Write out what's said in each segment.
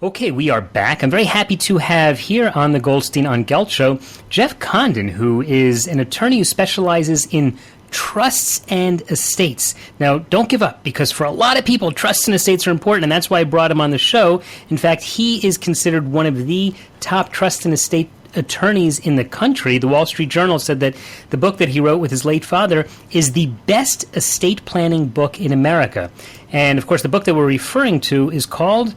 Okay, we are back. I'm very happy to have here on the Goldstein on Gelt show Jeff Condon, who is an attorney who specializes in trusts and estates. Now, don't give up, because for a lot of people, trusts and estates are important, and that's why I brought him on the show. In fact, he is considered one of the top trust and estate attorneys in the country. The Wall Street Journal said that the book that he wrote with his late father is the best estate planning book in America. And, of course, the book that we're referring to is called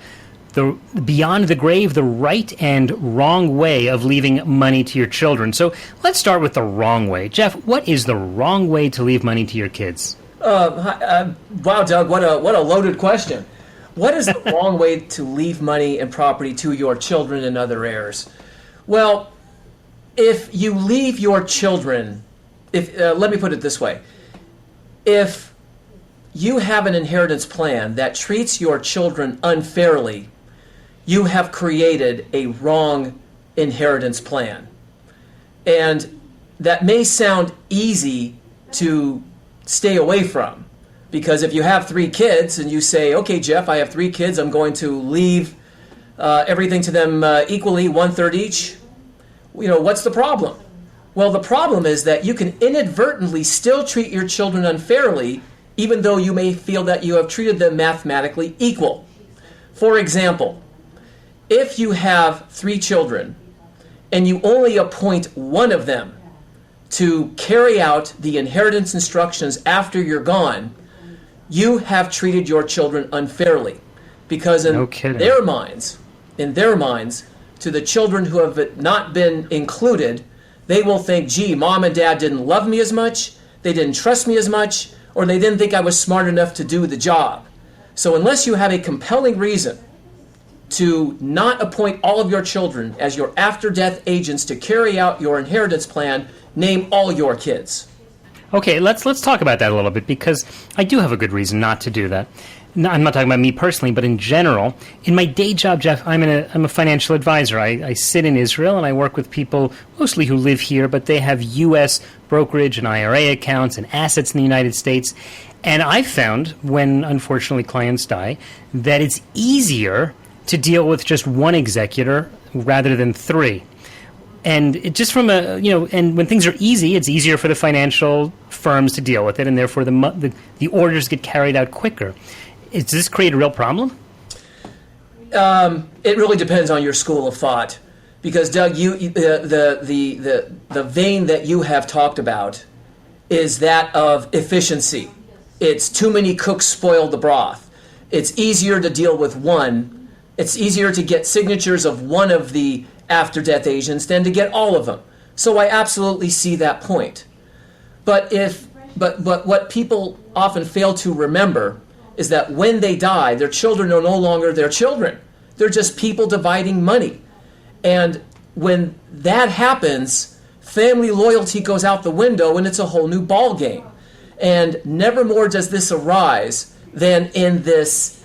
Beyond the Grave, the Right and Wrong Way of Leaving Money to Your Children. So let's start with the wrong way. Jeff, what is the wrong way to leave money to your kids? Wow, Doug, what a loaded question. What is the wrong way to leave money and property to your children and other heirs? Well, if you leave your children, let me put it this way. If you have an inheritance plan that treats your children unfairly, you have created a wrong inheritance plan. And that may sound easy to stay away from, because if you have 3 kids and you say, okay, Jeff, I have 3 kids, I'm going to leave everything to them equally, 1/3 each, what's the problem? Well, the problem is that you can inadvertently still treat your children unfairly, even though you may feel that you have treated them mathematically equal. For example, if you have 3 children and you only appoint one of them to carry out the inheritance instructions after you're gone, you have treated your children unfairly, because in their minds, to the children who have not been included, they will think, gee, mom and dad didn't love me as much, they didn't trust me as much, or they didn't think I was smart enough to do the job. So unless you have a compelling reason to not appoint all of your children as your after-death agents to carry out your inheritance plan, name all your kids. Okay, let's talk about that a little bit, because I do have a good reason not to do that. No, I'm not talking about me personally, but in general. In my day job, Jeff, I'm a financial advisor. I sit in Israel, and I work with people mostly who live here, but they have U.S. brokerage and IRA accounts and assets in the United States. And I've found, when unfortunately clients die, that it's easier to deal with just one executor rather than 3. And it just from and when things are easy, it's easier for the financial firms to deal with it, and therefore the orders get carried out quicker. Does this create a real problem? It really depends on your school of thought, because Doug, the vein that you have talked about is that of efficiency. It's too many cooks spoil the broth. It's easier to deal with one. It's easier to get signatures of one of the after-death agents than to get all of them. So I absolutely see that point. But what people often fail to remember is that when they die, their children are no longer their children. They're just people dividing money. And when that happens, family loyalty goes out the window, and it's a whole new ball game. And never more does this arise than in this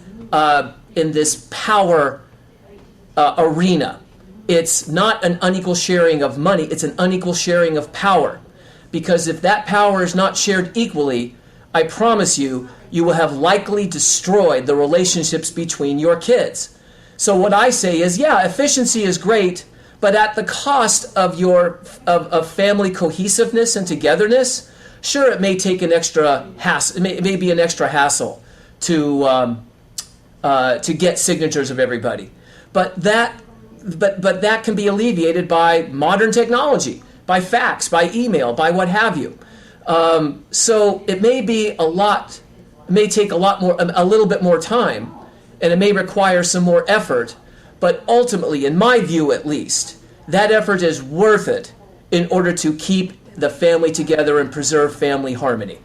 power arena. It's not an unequal sharing of money, it's an unequal sharing of power. Because if that power is not shared equally, I promise you, you will have likely destroyed the relationships between your kids. So what I say is, yeah, efficiency is great, but at the cost of of family cohesiveness and togetherness. Sure, it may take an extra hassle. It may be an extra hassle to get signatures of everybody, but that can be alleviated by modern technology, by fax, by email, by what have you. So it may be take a little bit more time, and it may require some more effort, but ultimately, in my view at least, that effort is worth it in order to keep the family together and preserve family harmony.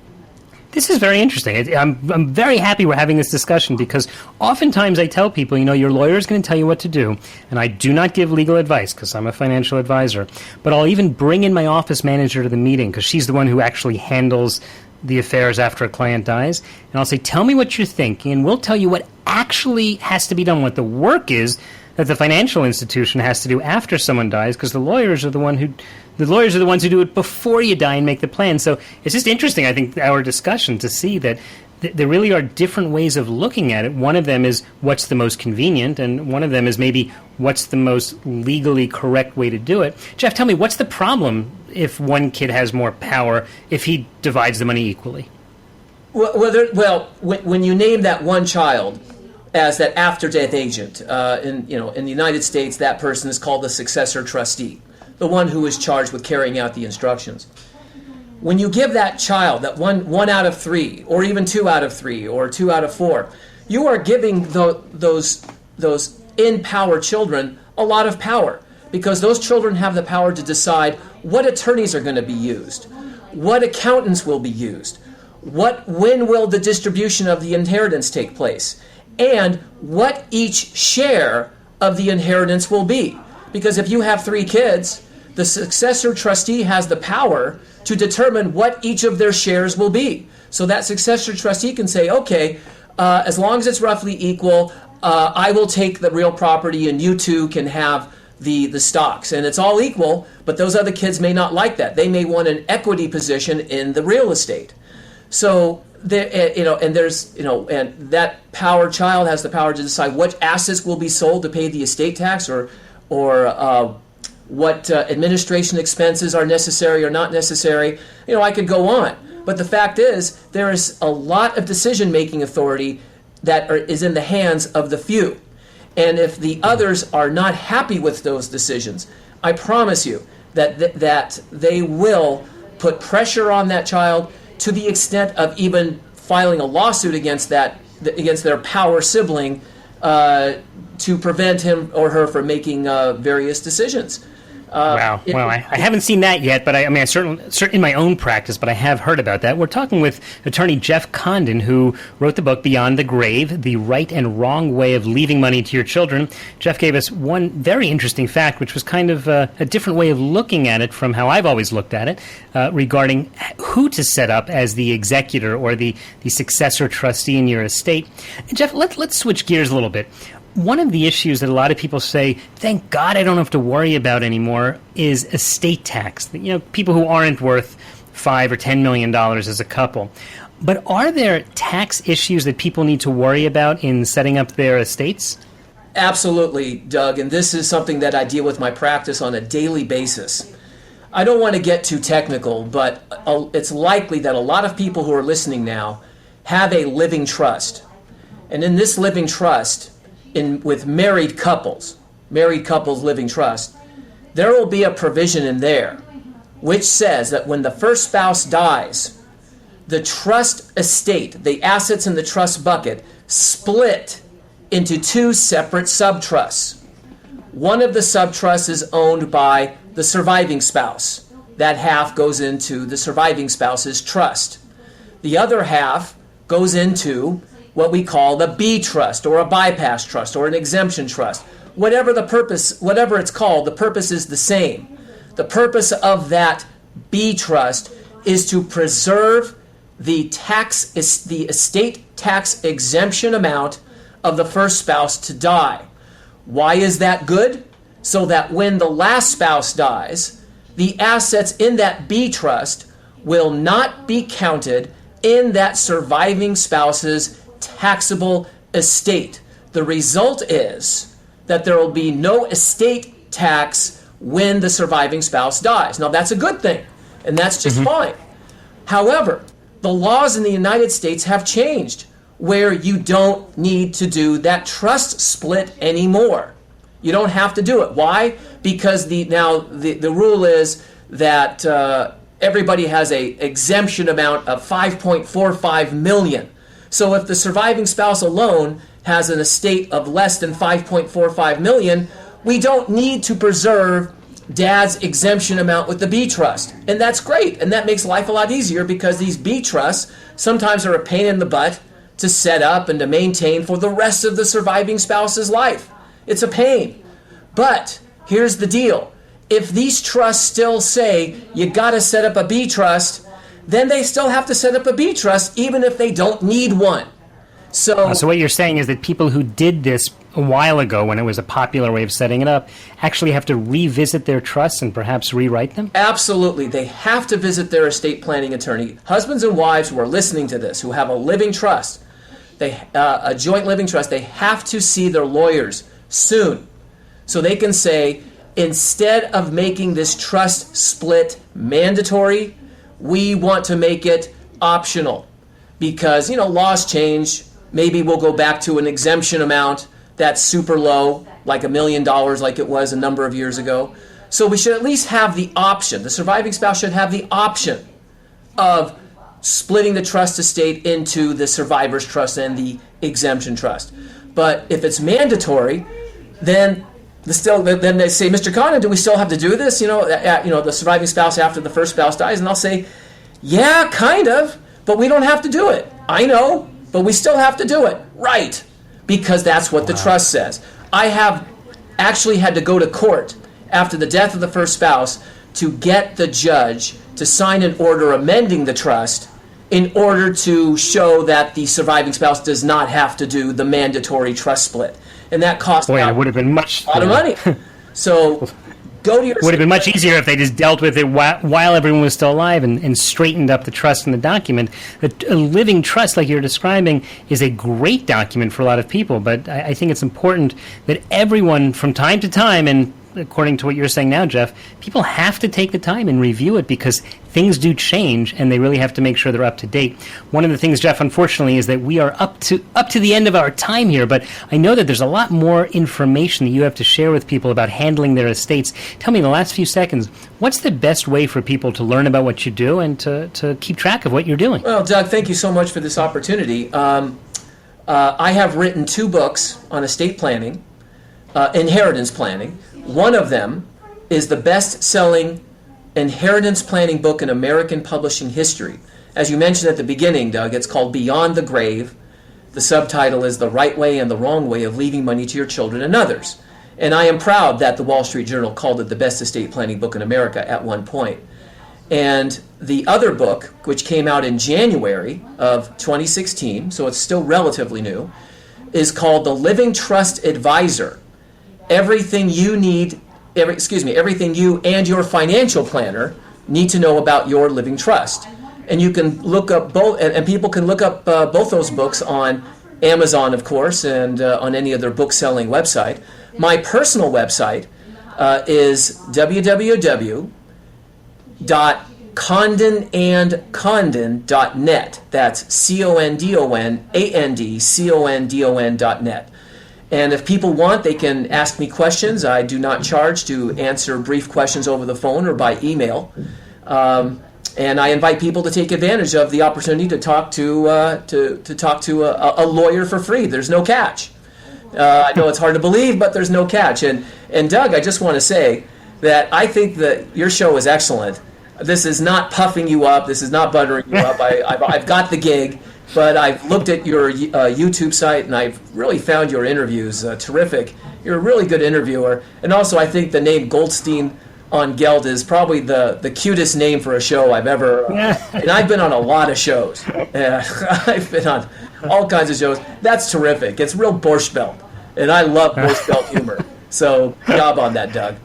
This is very interesting. I'm very happy we're having this discussion, because oftentimes I tell people, your lawyer is going to tell you what to do, and I do not give legal advice because I'm a financial advisor, but I'll even bring in my office manager to the meeting because she's the one who actually handles the affairs after a client dies, and I'll say, tell me what you're thinking, and we'll tell you what actually has to be done, what the work is that the financial institution has to do after someone dies, because the lawyers are the ones who do it before you die and make the plan. So it's just interesting, I think, our discussion to see that there really are different ways of looking at it. One of them is what's the most convenient, and one of them is maybe what's the most legally correct way to do it. Jeff, tell me, what's the problem if one kid has more power if he divides the money equally? When you name that one child as that after-death agent, in the United States, that person is called the successor trustee, the one who is charged with carrying out the instructions. When you give that child, that one out of 3, or even 2 out of 3, or 2 out of 4, you are giving those in-power children a lot of power, because those children have the power to decide what attorneys are going to be used, what accountants will be used, when will the distribution of the inheritance take place, and what each share of the inheritance will be. Because if you have 3 kids, the successor trustee has the power to determine what each of their shares will be. So that successor trustee can say, okay, as long as it's roughly equal, I will take the real property and you two can have the stocks. And it's all equal, but those other kids may not like that. They may want an equity position in the real estate. So and that child has the power to decide what assets will be sold to pay the estate tax, or what administration expenses are necessary or not necessary. I could go on, but the fact is there is a lot of decision-making authority that is in the hands of the few, and if the others are not happy with those decisions, I promise you that they will put pressure on that child, to the extent of even filing a lawsuit against their power sibling, to prevent him or her from making various decisions. Wow. I haven't seen that yet, but I certainly in my own practice, but I have heard about that. We're talking with attorney Jeff Condon, who wrote the book Beyond the Grave, The Right and Wrong Way of Leaving Money to Your Children. Jeff gave us one very interesting fact, which was kind of a different way of looking at it from how I've always looked at it, regarding who to set up as the executor or the successor trustee in your estate. And Jeff, let's switch gears a little bit. One of the issues that a lot of people say, thank God I don't have to worry about anymore, is estate tax. People who aren't worth $5 or $10 million as a couple. But are there tax issues that people need to worry about in setting up their estates? Absolutely, Doug, and this is something that I deal with my practice on a daily basis. I don't want to get too technical, but it's likely that a lot of people who are listening now have a living trust. And in this living trust, with married couples living trust, there will be a provision in there which says that when the first spouse dies, the trust estate, the assets in the trust bucket, split into 2 separate subtrusts. One of the subtrusts is owned by the surviving spouse. That half goes into the surviving spouse's trust. The other half goes into what we call the B trust, or a bypass trust, or an exemption trust. Whatever it's called, the purpose is the same. The purpose of that B trust is to preserve the estate tax exemption amount of the first spouse to die. Why is that good? So that when the last spouse dies, the assets in that B trust will not be counted in that surviving spouse's taxable estate. The result is that there will be no estate tax when the surviving spouse dies. Now, that's a good thing, and that's just fine. However, the laws in the United States have changed where you don't need to do that trust split anymore. You don't have to do it. Why? Because the rule is that everybody has a exemption amount of $5.45 million. So if the surviving spouse alone has an estate of less than $5.45 million, we don't need to preserve dad's exemption amount with the B trust. And that's great. And that makes life a lot easier, because these B trusts sometimes are a pain in the butt to set up and to maintain for the rest of the surviving spouse's life. It's a pain. But here's the deal. If these trusts still say you got to set up a B trust, then they still have to set up a B trust even if they don't need one. So what you're saying is that people who did this a while ago, when it was a popular way of setting it up, actually have to revisit their trusts and perhaps rewrite them? Absolutely. They have to visit their estate planning attorney. Husbands and wives who are listening to this, who have a living trust, a joint living trust, they have to see their lawyers soon. So they can say, instead of making this trust split mandatory, we want to make it optional. Because, laws change. Maybe we'll go back to an exemption amount that's super low, like $1 million like it was a number of years ago. So we should at least have the option. The surviving spouse should have the option of splitting the trust estate into the survivor's trust and the exemption trust. But if it's mandatory, then they say, Mr. Condon, do we still have to do this? The surviving spouse after the first spouse dies, and I'll say, yeah, kind of, but we don't have to do it. I know, but we still have to do it. Right. Because that's what the trust says. I have actually had to go to court after the death of the first spouse to get the judge to sign an order amending the trust in order to show that the surviving spouse does not have to do the mandatory trust split. And that cost it would have been a lot of money. So go to your... Would have been much easier if they just dealt with it while everyone was still alive and straightened up the trust in the document. A living trust, like you're describing, is a great document for a lot of people, but I think it's important that everyone, from time to time, and according to what you're saying now, Jeff, people have to take the time and review it because things do change and they really have to make sure they're up to date. One of the things, Jeff, unfortunately, is that we are up to the end of our time here, but I know that there's a lot more information that you have to share with people about handling their estates. Tell me in the last few seconds, what's the best way for people to learn about what you do and to keep track of what you're doing? Well, Doug, thank you so much for this opportunity. I have written 2 books on estate planning, inheritance planning. One of them is the best-selling inheritance planning book in American publishing history. As you mentioned at the beginning, Doug, it's called Beyond the Grave. The subtitle is The Right Way and the Wrong Way of Leaving Money to Your Children and Others. And I am proud that the Wall Street Journal called it the best estate planning book in America at one point. And the other book, which came out in January of 2016, so it's still relatively new, is called The Living Trust Advisor. Everything you and your financial planner need to know about your living trust. And you can look up both, and people can look up both those books on Amazon, of course, and on any other book-selling website. My personal website is www.condonandcondon.net. That's CONDONANDCONDON.net. And if people want, they can ask me questions. I do not charge to answer brief questions over the phone or by email. And I invite people to take advantage of the opportunity to talk to a lawyer for free. There's no catch. I know it's hard to believe, but there's no catch. And Doug, I just want to say that I think that your show is excellent. This is not puffing you up. This is not buttering you up. I've got the gig. But I've looked at your YouTube site, and I've really found your interviews terrific. You're a really good interviewer. And also, I think the name Goldstein on Gelt is probably the cutest name for a show I've ever... and I've been on a lot of shows. I've been on all kinds of shows. That's terrific. It's real Borscht Belt. And I love Borscht Belt humor. So, good job on that, Doug.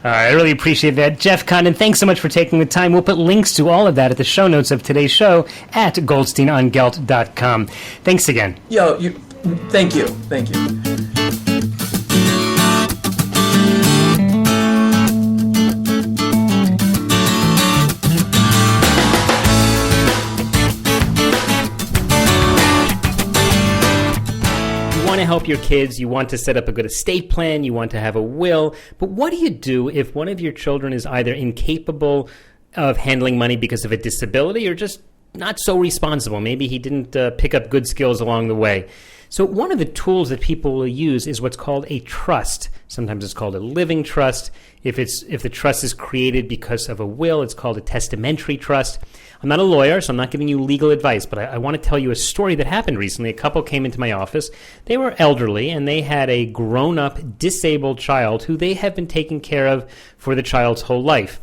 I really appreciate that. Jeff Condon, thanks so much for taking the time. We'll put links to all of that at the show notes of today's show at goldsteinongelt.com. Thanks again. Thank you. Thank you. To help your kids, you want to set up a good estate plan, you want to have a will, but what do you do if one of your children is either incapable of handling money because of a disability or just not so responsible? Maybe he didn't pick up good skills along the way. So one of the tools that people will use is what's called a trust. Sometimes it's called a living trust. If the trust is created because of a will, it's called a testamentary trust. I'm not a lawyer, so I'm not giving you legal advice, but I want to tell you a story that happened recently. A couple came into my office. They were elderly, and they had a grown-up, disabled child who they have been taking care of for the child's whole life.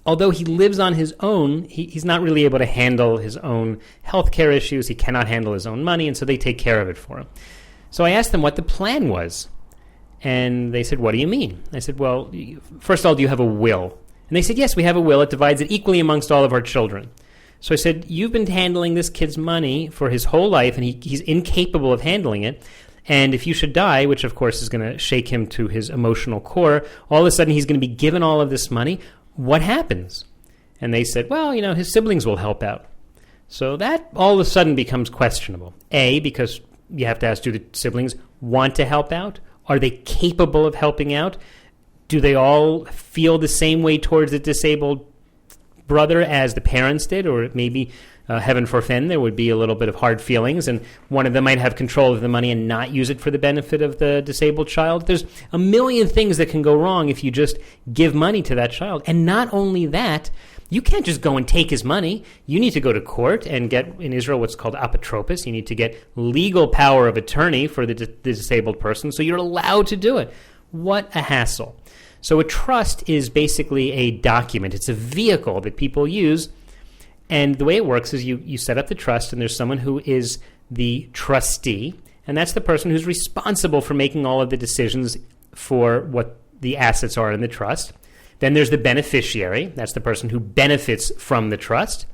Although he lives on his own, he's not really able to handle his own health care issues. He cannot handle his own money, and so they take care of it for him. So I asked them what the plan was. And they said, what do you mean? I said, well, first of all, do you have a will? And they said, yes, we have a will. It divides it equally amongst all of our children. So I said, you've been handling this kid's money for his whole life, and he's incapable of handling it. And if you should die, which of course is going to shake him to his emotional core, all of a sudden he's going to be given all of this money. What happens? And they said, well, his siblings will help out. So that all of a sudden becomes questionable. A, because you have to ask, do the siblings want to help out? Are they capable of helping out? Do they all feel the same way towards the disabled brother as the parents did? Or maybe, heaven forfend, there would be a little bit of hard feelings, and one of them might have control of the money and not use it for the benefit of the disabled child. There's a million things that can go wrong if you just give money to that child. And not only that, you can't just go and take his money. You need to go to court and get, in Israel, what's called apotropos. You need to get legal power of attorney for the disabled person, so you're allowed to do it. What a hassle. So a trust is basically a document. It's a vehicle that people use, and the way it works is you set up the trust, and there's someone who is the trustee, and that's the person who's responsible for making all of the decisions for what the assets are in the trust. Then there's the beneficiary. That's the person who benefits from the trust.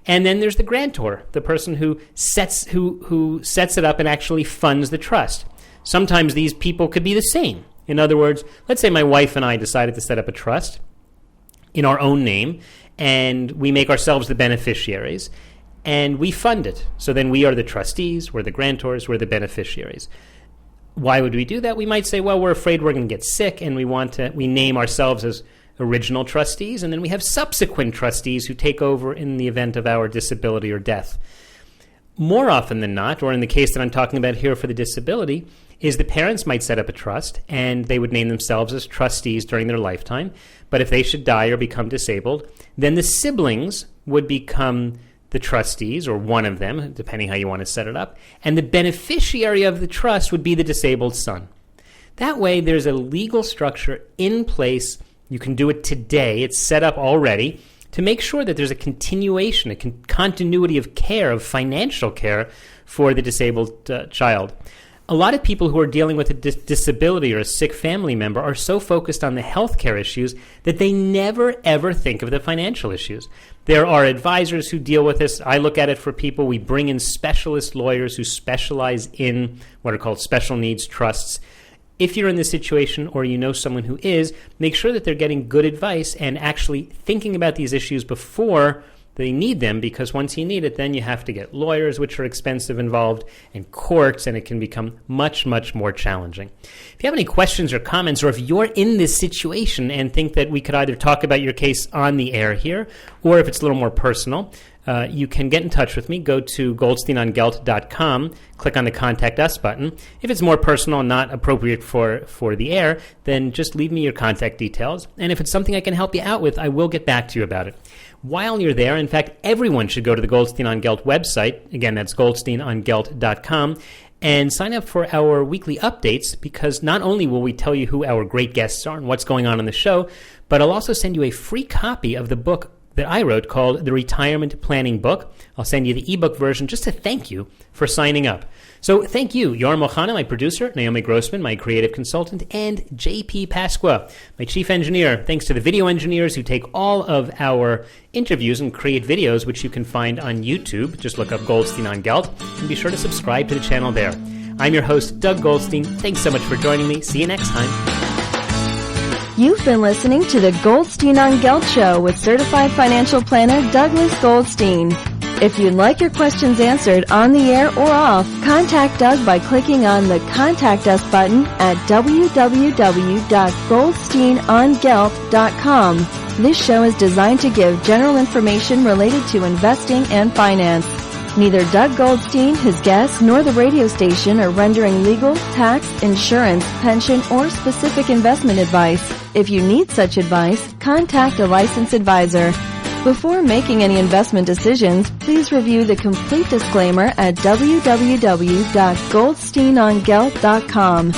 And then there's the grantor, the person who sets it up and actually funds the trust. Sometimes these people could be the same. In other words, let's say my wife and I decided to set up a trust in our own name, and we make ourselves the beneficiaries, and we fund it. So then we are the trustees, we're the grantors, we're the beneficiaries. Why would we do that? We might say, well, we're afraid we're going to get sick, and we name ourselves as original trustees, and then we have subsequent trustees who take over in the event of our disability or death. More often than not, or in the case that I'm talking about here for the disability, is the parents might set up a trust, and they would name themselves as trustees during their lifetime. But if they should die or become disabled, then the siblings would become the trustees, or one of them, depending how you want to set it up, and the beneficiary of the trust would be the disabled son. That way, there's a legal structure in place. You can do it today. It's set up already to make sure that there's a continuation, a continuity of care, of financial care for the disabled child. A lot of people who are dealing with a disability or a sick family member are so focused on the healthcare issues that they never, ever think of the financial issues. There are advisors who deal with this. I look at it for people. We bring in specialist lawyers who specialize in what are called special needs trusts. If you're in this situation or you know someone who is, make sure that they're getting good advice and actually thinking about these issues before they need them, because once you need it, then you have to get lawyers, which are expensive, involved, and courts, and it can become much, much more challenging. If you have any questions or comments, or if you're in this situation and think that we could either talk about your case on the air here, or if it's a little more personal, you can get in touch with me. Go to goldsteinongelt.com, click on the Contact Us button. If it's more personal and not appropriate for the air, then just leave me your contact details. And if it's something I can help you out with, I will get back to you about it. While you're there, in fact, everyone should go to the Goldstein on Gelt website. Again, that's goldsteinongelt.com. And sign up for our weekly updates, because not only will we tell you who our great guests are and what's going on the show, but I'll also send you a free copy of the book that I wrote called The Retirement Planning Book. I'll send you the ebook version just to thank you for signing up. So thank you, Yoram Ohana, my producer, Naomi Grossman, my creative consultant, and JP Pasqua, my chief engineer. Thanks to the video engineers who take all of our interviews and create videos, which you can find on YouTube. Just look up Goldstein on Gelt, and be sure to subscribe to the channel there. I'm your host, Doug Goldstein. Thanks so much for joining me. See you next time. You've been listening to the Goldstein on Gelt Show with certified financial planner Douglas Goldstein. If you'd like your questions answered on the air or off, contact Doug by clicking on the Contact Us button at www.goldsteinongelt.com. This show is designed to give general information related to investing and finance. Neither Doug Goldstein, his guests, nor the radio station are rendering legal, tax, insurance, pension, or specific investment advice. If you need such advice, contact a licensed advisor. Before making any investment decisions, please review the complete disclaimer at www.goldsteinongelt.com.